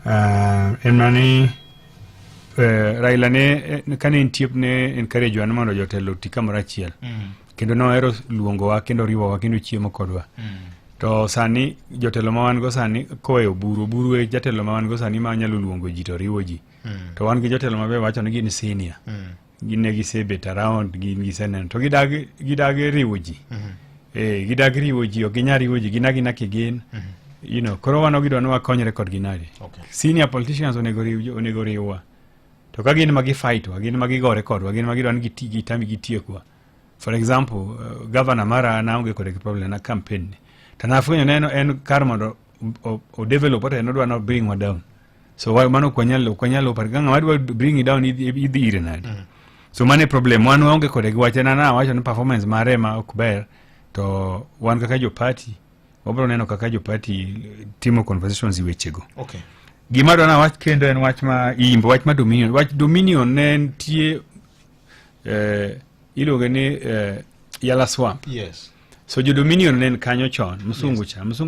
En mani Raila ne kane intiep ne encourage wan mondo jotelo ti kamoro achiel. Kendo nohero luongowa kendo riwowa kendo chiemo kodwa. To sani jotelo ma wan go sani koweyo buru e jatelo ma wan go sani ma nyalo luongo ji to riwo ji. To wan gi jotelo mabe wacho ni gin senior. Gine gisebet around giseneno to gidagi riwo ji. Gidagi riwo ji ok ginyal riwo ji gina kigin. You know, koro wan ogidwa ni wakonyre kodgi nade. Senior politicians onego riwwa. To ka gin magi fightwa, gin magi gore kodwa, gin magi dwa ni gitiekwa. For example, governor mara naonge kode problem na campaign ni. Tanafuenyo neno en kar mondo o develop ota enodwa no bring wa down. So mano kwanyalo pariganga wadwa bring it down idhi ire nade. So mane problem wan waonge kode giwachena na wacho ni performance mare ma ok ber to wan kaka jo party wabro neno kaka jo party timo conversations iwechego. Okay. Gima dona wach kendo en wach ma imbo wach ma Dominion. Wach Dominion ne nitie iluonge ni Yala Swamp. Yes. So jo Dominion ne kanyo chon Musungu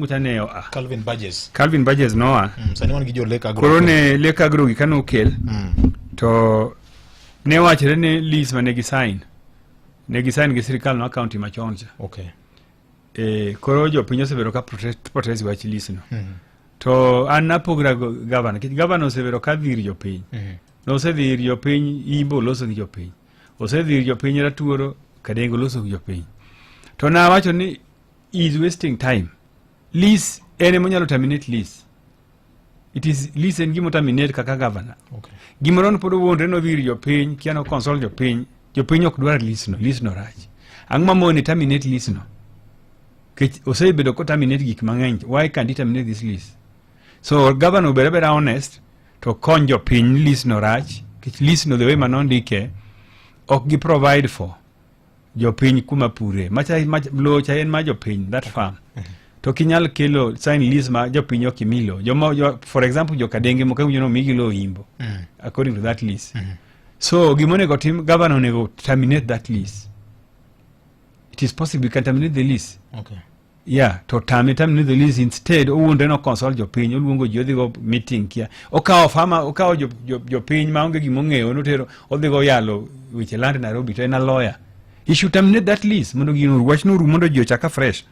cha ne Calvin Burgess noa. Sani wan gi jo Lake Agro. Koro ne Lake Agro gi kano kel. To ne wachre ne lease ma ne gi sign gi sirikal no county ma chon cha. Okay. Koro jo piny osebedo ka protest wach lease no. To an napogra governor. Governor osebedo ka dhir jo piny. No osedhir jo piny Imbo loso gi jo piny. Osedhir jo piny Ratuoro Kadengo loso gi jo piny. To na wacho ni is wasting time. Lease ene monyalo terminate lease. It is lease en gimo terminate kaka governor. Okay. Gimoron podo wonde no dhir jo piny kiano console jo piny ok dwar lease no rach. Angma moni terminate lease no. Osebedo ko terminate gik mang'eny. Why can't he terminate this lease? So governor better honest to konjo piny lease no rach. Lease no the way manondike ok gi provide for jo piny kuma pure. Lo cha en ma jo piny that farm. To kinyal kelo sign lease ma jo piny ok imilo. For example jo Kadenge mo kawuono migi lo Imbo. According to that lease. So gimonego tim governor onego terminate that lease. It is possible you can terminate the lease. Okay. Yeah, to terminate the lease instead owuonde no consult jo piny oluongo ji odhi go meeting kia. Okawo jo piny maonge gimong'eyo notero odhi go yalo weche land Nairobi to en a lawyer. He should terminate that lease mondo gino wach no mondo ji ochaka fresh.